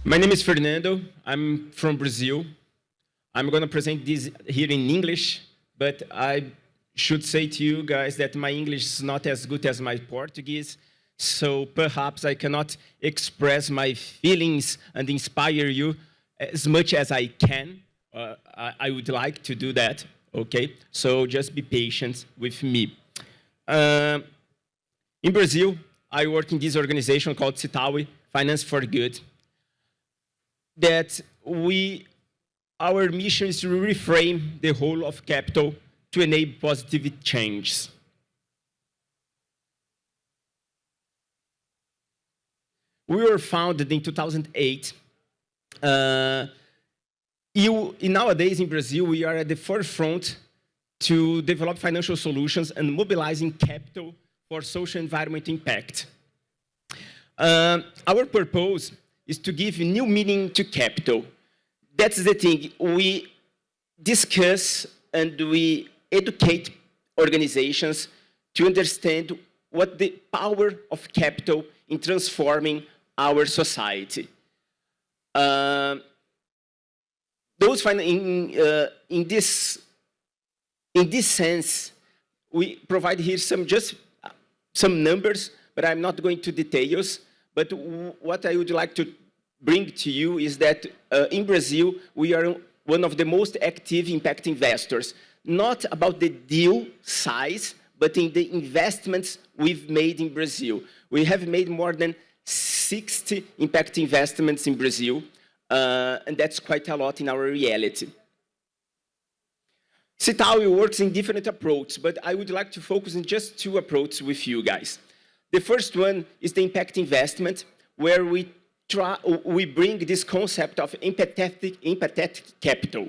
My name is Fernando. I'm from Brazil. I'm going to present this here in English, but I should say to you guys that my English is not as good as my Portuguese, so perhaps I cannot express my feelings and inspire you as much as I can. I would like to do that, okay? So just be patient with me. In Brazil, I work in this organization called Citaui, Finance for Good. That our mission is to reframe the whole of capital to enable positive change. We were founded in 2008. Nowadays in Brazil, we are at the forefront to develop financial solutions and mobilizing capital for social environment impact. Our purpose is to give new meaning to capital. That's the thing. We discuss and we educate organizations to understand what the power of capital in transforming our society. In this sense, we provide here some numbers, but I'm not going to details. But what I would like to bring to you is that in Brazil, we are one of the most active impact investors, not about the deal size, but in the investments we've made in Brazil. We have made more than 60 impact investments in Brazil, and that's quite a lot in our reality. Citaui works in different approaches, but I would like to focus on just two approaches with you guys. The first one is the impact investment, where we bring this concept of empathetic capital.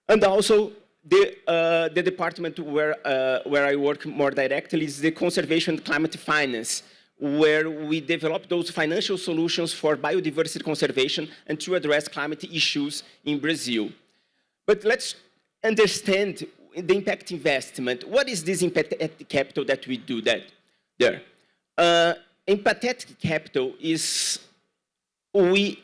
And also, the department where I work more directly is the conservation and climate finance, where we develop those financial solutions for biodiversity conservation and to address climate issues in Brazil. But let's understand the impact investment. What is this empathetic capital that we do there? Empathetic capital is we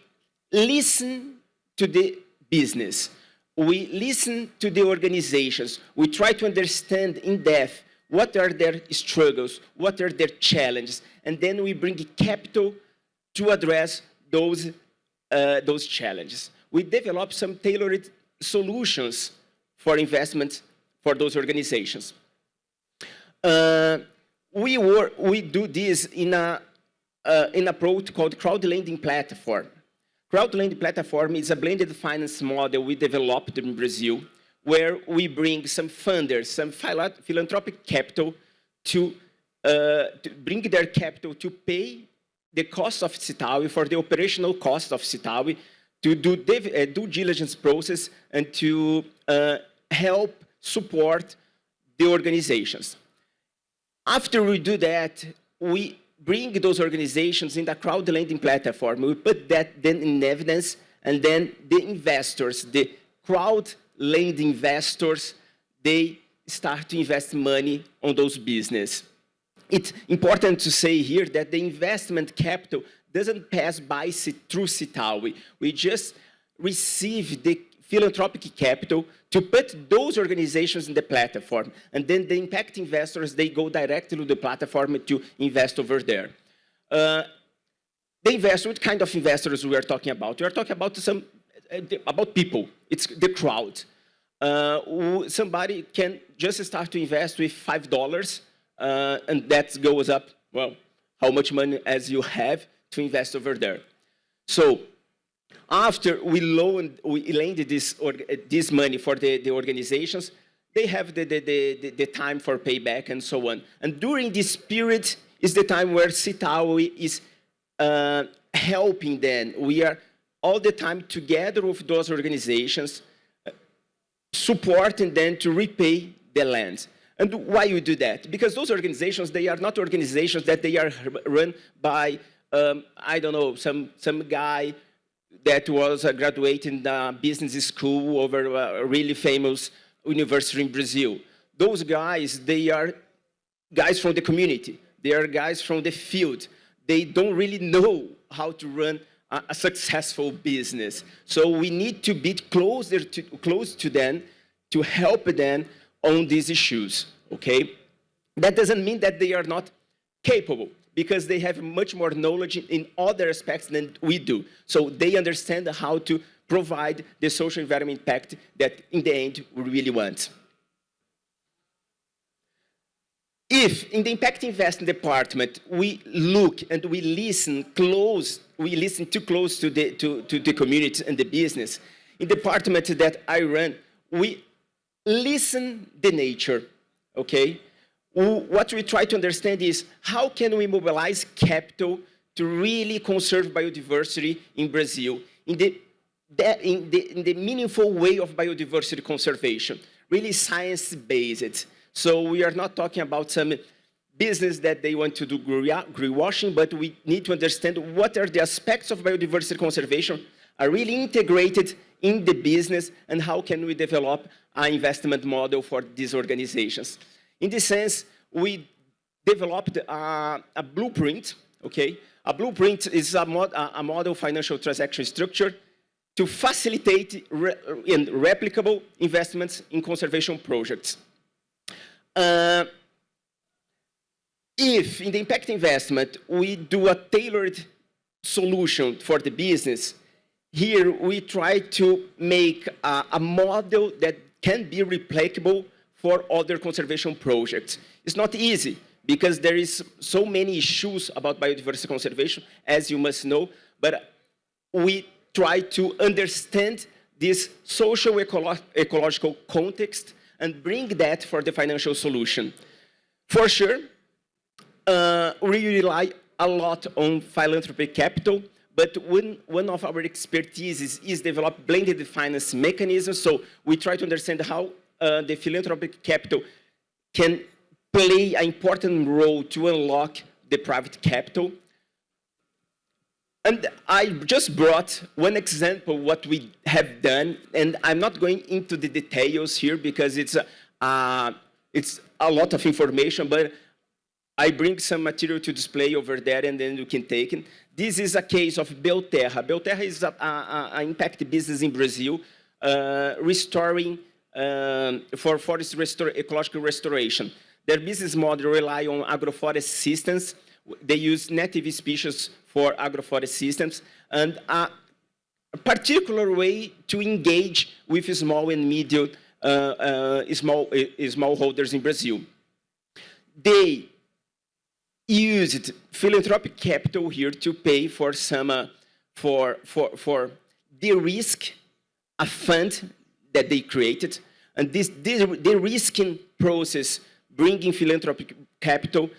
listen to the business, we listen to the organizations, we try to understand in depth what are their struggles, what are their challenges, and then we bring capital to address those challenges. We develop some tailored solutions for investment for those organizations. We do this in an approach called crowd-lending platform. Crowd-lending platform is a blended finance model we developed in Brazil, where we bring some funders, some philanthropic capital to bring their capital to pay the cost of Citaui, for the operational cost of Citaui, to do due diligence process and to help support the organizations. After we do that, we bring those organizations in the crowd-lending platform. We put that then in evidence, and then the investors, the crowd-lending investors, they start to invest money on those businesses. It's important to say here that the investment capital doesn't pass by through Citaui. We just receive the philanthropic capital to put those organizations in the platform. And then the impact investors, they go directly to the platform to invest over there. What kind of investors we are talking about? We are talking about people. It's the crowd. Somebody can just start to invest with $5, and that goes up, well, how much money as you have to invest over there. So after we lend this money for the organizations, they have the time for payback and so on. And during this period is the time where Citaui is helping them. We are all the time together with those organizations, supporting them to repay the land. And why we do that? Because those organizations, they are not organizations that they are run by, I don't know, some guy that was graduating in the business school over a really famous university in Brazil. Those guys, they are guys from the community. They are guys from the field. They don't really know how to run a successful business. So we need to be close to them to help them on these issues, okay? That doesn't mean that they are not capable, because they have much more knowledge in other aspects than we do. So they understand how to provide the social environment impact that in the end we really want. If in the impact investing department we look and we listen too close to the community and the business, in the department that I run, we listen the nature, okay? What we try to understand is how can we mobilize capital to really conserve biodiversity in Brazil in the meaningful way of biodiversity conservation, really science-based. So we are not talking about some business that they want to do greenwashing, but we need to understand what are the aspects of biodiversity conservation are really integrated in the business, and how can we develop an investment model for these organizations. In this sense, we developed a blueprint, okay? A blueprint is a model financial transaction structure to facilitate and replicable investments in conservation projects. If in the impact investment we do a tailored solution for the business, here we try to make a model that can be replicable for other conservation projects. It's not easy because there is so many issues about biodiversity conservation, as you must know, but we try to understand this social ecological context and bring that for the financial solution. For sure, we rely a lot on philanthropic capital, but one of our expertise is develop blended finance mechanisms. So we try to understand how the philanthropic capital can play an important role to unlock the private capital. And I just brought one example what we have done, and I'm not going into the details here because it's a lot of information, but I bring some material to display over there, and then you can take it. This is a case of Belterra. Belterra is an impact business in Brazil, restoring for forest ecological restoration. Their business model rely on agroforest systems. They use native species for agroforest systems, and a particular way to engage with small and medium smallholders in Brazil. They used philanthropic capital here to pay for some for de-risk a fund that they created, and this de-risking process, bringing philanthropic capital,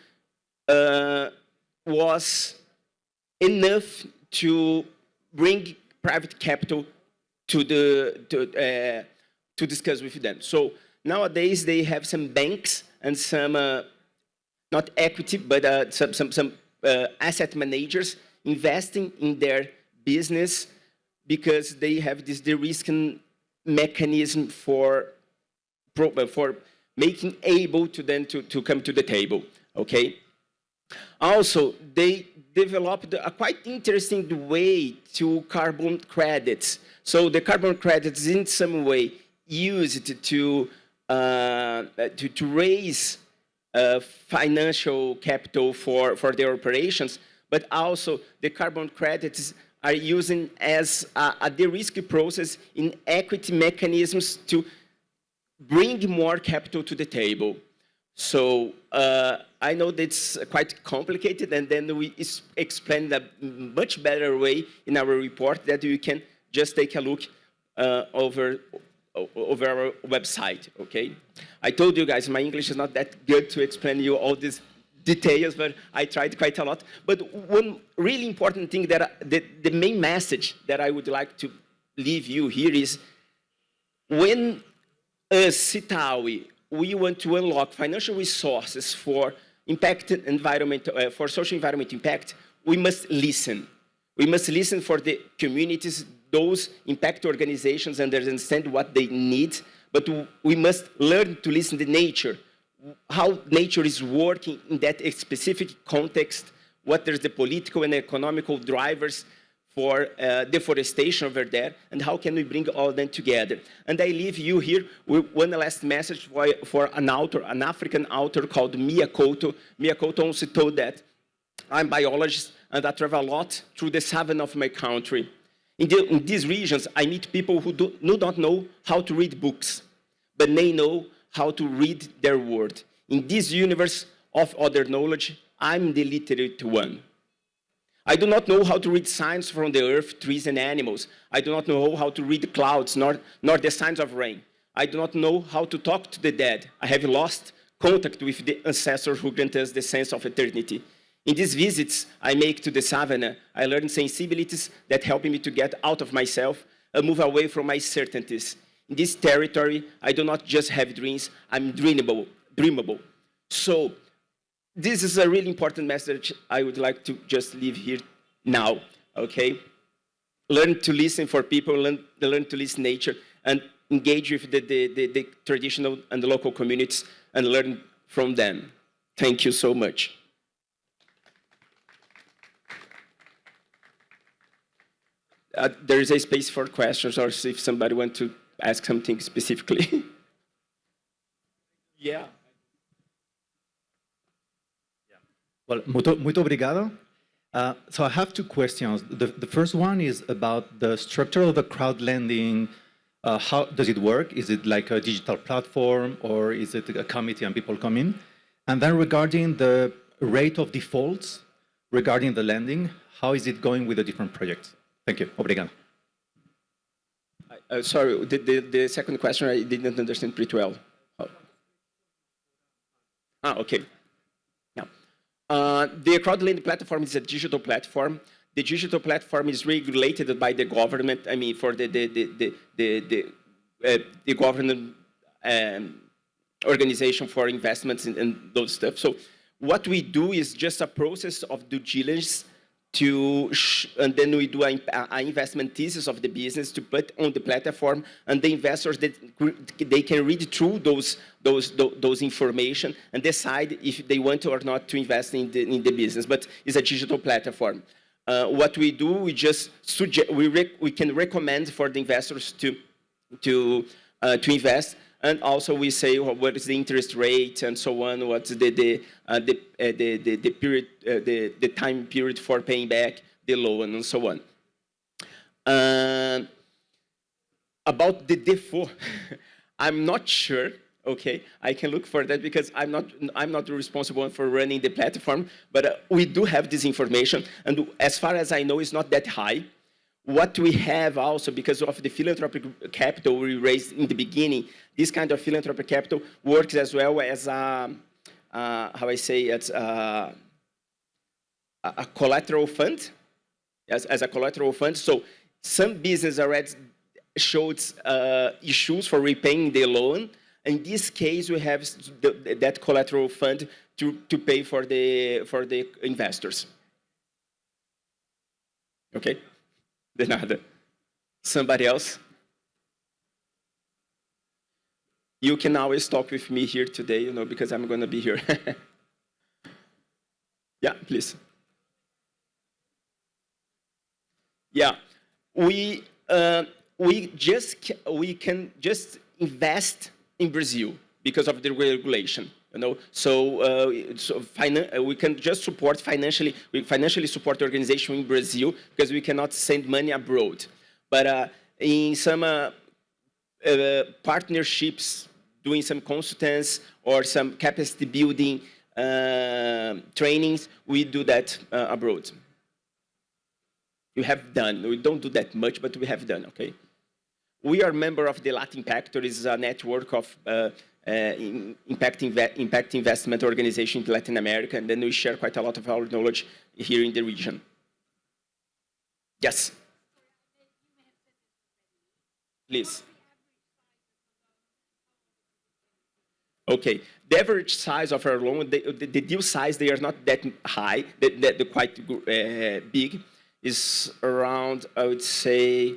was enough to bring private capital to discuss with them. So nowadays they have some banks and some not equity, but some asset managers investing in their business because they have this de-risking mechanism for making able to them to come to the table, okay? Also, they developed a quite interesting way to carbon credits. So the carbon credits in some way used to raise financial capital for their operations, but also the carbon credits are using as a de-risk process in equity mechanisms to bring more capital to the table. So I know that's quite complicated, and then we explain that much better way in our report that you can just take a look over our website, okay? I told you guys my English is not that good to explain you all these details, but I tried quite a lot. But one really important thing that the main message that I would like to leave you here is when Citaui, we want to unlock financial resources for impact environment, for social environment impact, we must listen. We must listen for the communities, those impact organizations, and understand what they need, but we must learn to listen to nature, how nature is working in that specific context, what are the political and economical drivers for deforestation over there, and how can we bring all them together. And I leave you here with one last message for an author, an African author called Mia Couto. Mia Couto also told that I'm a biologist and I travel a lot through the savannah of my country. In these regions, I meet people who do not know how to read books, but they know how to read their world. In this universe of other knowledge, I'm the literate one. I do not know how to read signs from the earth, trees, and animals. I do not know how to read the clouds, nor the signs of rain. I do not know how to talk to the dead. I have lost contact with the ancestors who grant us the sense of eternity. In these visits I make to the savannah, I learn sensibilities that help me to get out of myself and move away from my certainties. In this territory, I do not just have dreams, I'm dreamable. So, this is a really important message I would like to just leave here now, okay? Learn to listen for people, learn to listen to nature, and engage with the traditional and the local communities and learn from them. Thank you so much. There is a space for questions, or if somebody wants to ask something specifically. Yeah. Well, muito obrigado. So I have two questions. The first one is about the structure of the crowdlending. How does it work? Is it like a digital platform, or is it a committee and people come in? And then regarding the rate of defaults regarding the lending, how is it going with the different projects? Thank you. Obrigado. Sorry, the second question I didn't understand pretty well. Okay. The crowdlending platform is a digital platform. The digital platform is regulated by the government. I mean, for the government organization for investments and those stuff. So what we do is just a process of due diligence and then we do an investment thesis of the business to put on the platform, and the investors they can read through those information and decide if they want or not to invest in the business. But it's a digital platform. What we do, we just we can recommend for the investors to invest. And also we say what is the interest rate and so on, what's the period, the time period for paying back the loan and so on. About the default, I'm not sure. Okay, I can look for that because I'm not responsible for running the platform, but we do have this information, and as far as I know, it's not that high. What we have also, because of the philanthropic capital we raised in the beginning, this kind of philanthropic capital works as well as how I say, it's a collateral fund, as a collateral fund. So some business already showed issues for repaying the loan. In this case, we have that collateral fund to pay for the investors. Okay. De nada. Somebody else? You can always talk with me here today, because I'm going to be here. Yeah, please. Yeah, we can just invest in Brazil because of the regulation. So we can just financially support the organization in Brazil because we cannot send money abroad. But in some partnerships, doing some consultants or some capacity building trainings, we do that abroad. We have done. We don't do that much, but we have done, okay? We are a member of the Latin Pact, which is a network of impact investment organization in Latin America, and then we share quite a lot of our knowledge here in the region. Yes? Please. Okay. The average size of our loan, the deal size, they are not that high, they're quite big, is around, I would say,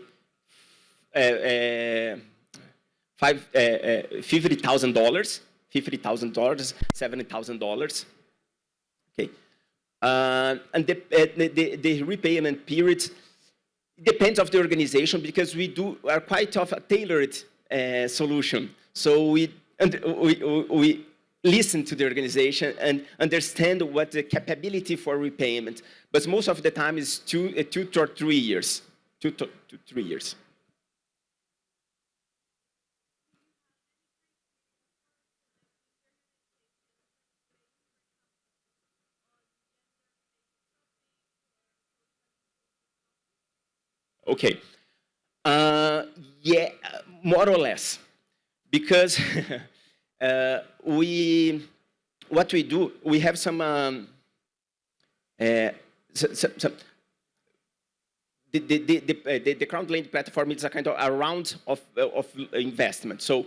$50,000, $70,000. Okay, and the repayment period It depends of the organization because are quite of a tailored solution. So we listen to the organization and understand what the capability for repayment. But most of the time is 2 to 3 years. 2 to 3 years. Okay. Yeah, more or less, because what we do, we have some, the crowdlending platform is a kind of a round of investment. So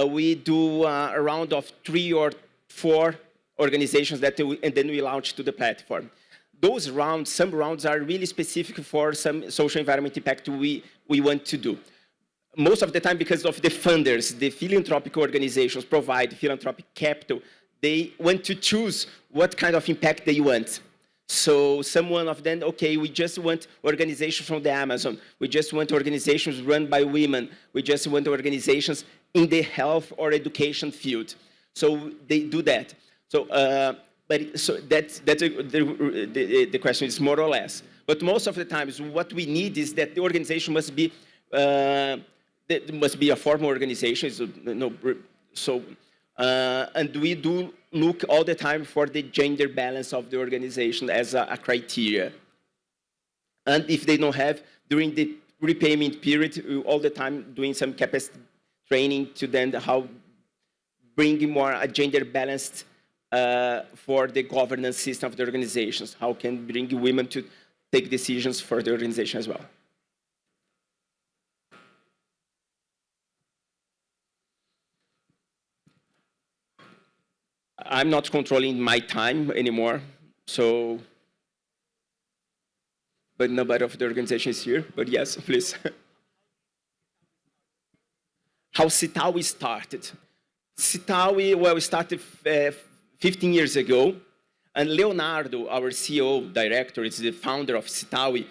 we do a round of 3 or 4 organizations and then we launch to the platform. Those rounds, some rounds are really specific for some social environment impact we want to do. Most of the time, because of the funders, the philanthropic organizations provide philanthropic capital, they want to choose what kind of impact they want. So someone of them, okay, we just want organizations from the Amazon. We just want organizations run by women. We just want organizations in the health or education field. So they do that. So, so that's the question is more or less. But most of the times, what we need is that the organization must be a formal organization. So, and we do look all the time for the gender balance of the organization as a criteria. And if they don't have, during the repayment period, we all the time doing some capacity training to then how bring more a gender balanced for the governance system of the organizations, how can bring women to take decisions for the organization as well. I'm not controlling my time anymore, so, but nobody of the organization is here, but yes, please. How Citaui started. Citaui, well, we started 15 years ago, and Leonardo, our CEO, director, is the founder of Citaui.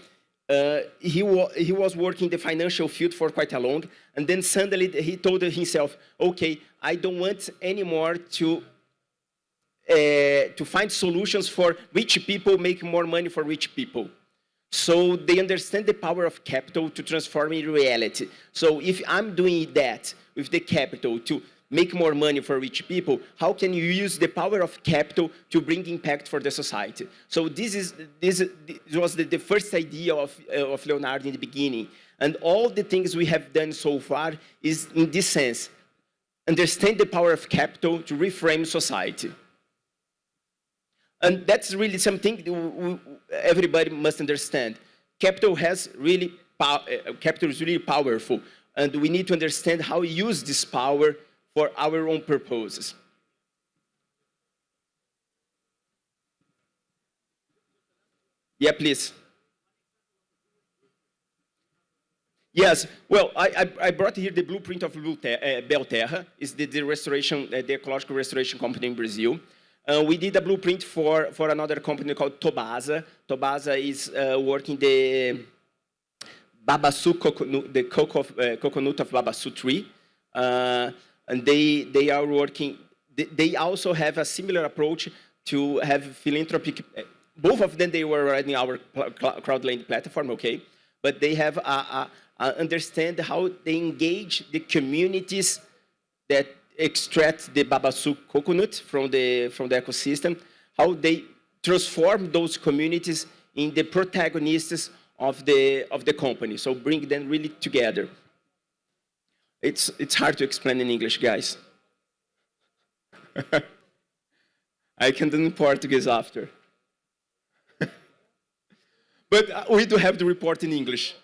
He was working in the financial field for quite a long, and then suddenly he told himself, okay, I don't want anymore to find solutions for rich people, make more money for rich people. So they understand the power of capital to transform in reality. So if I'm doing that with the capital to make more money for rich people, how can you use the power of capital to bring impact for the society? So this was the first idea of Leonardo in the beginning. And all the things we have done so far is in this sense, understand the power of capital to reframe society. And that's really something everybody must understand. Capital is really powerful, and we need to understand how we use this power for our own purposes. Yeah, please. Yes, well, I brought here the blueprint of Belterra. It's the restoration, the ecological restoration company in Brazil. We did a blueprint for another company called Tobasa. Tobasa is working the Babaçu coconut, the coconut of Babaçu tree. And they are working, they also have a similar approach to have philanthropic, both of them, they were running our crowdlending platform, okay? But they have understand how they engage the communities that extract the Babaçu coconut from the ecosystem, how they transform those communities in the protagonists of the company. So bring them really together. It's hard to explain in English, guys. I can do in Portuguese after. But we do have the report in English.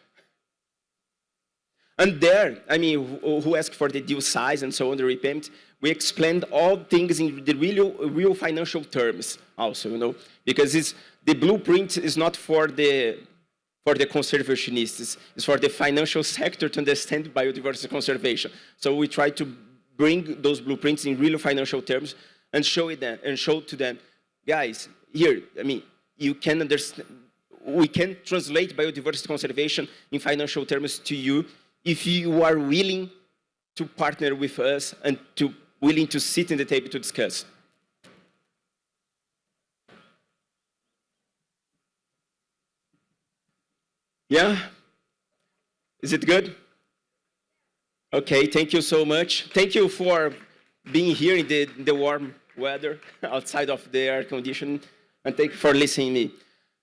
And there, I mean, who asked for the deal size and so on, the repayment, we explained all things in the real financial terms also, you know, because the blueprint is not for the conservationists, it's for the financial sector to understand biodiversity conservation. So we try to bring those blueprints in real financial terms and show to them, guys, here, I mean, you can understand, we can translate biodiversity conservation in financial terms to you if you are willing to partner with us and willing to sit in the table to discuss. Yeah? Is it good? Okay, thank you so much. Thank you for being here in the warm weather outside of the air conditioning, and thank you for listening to me.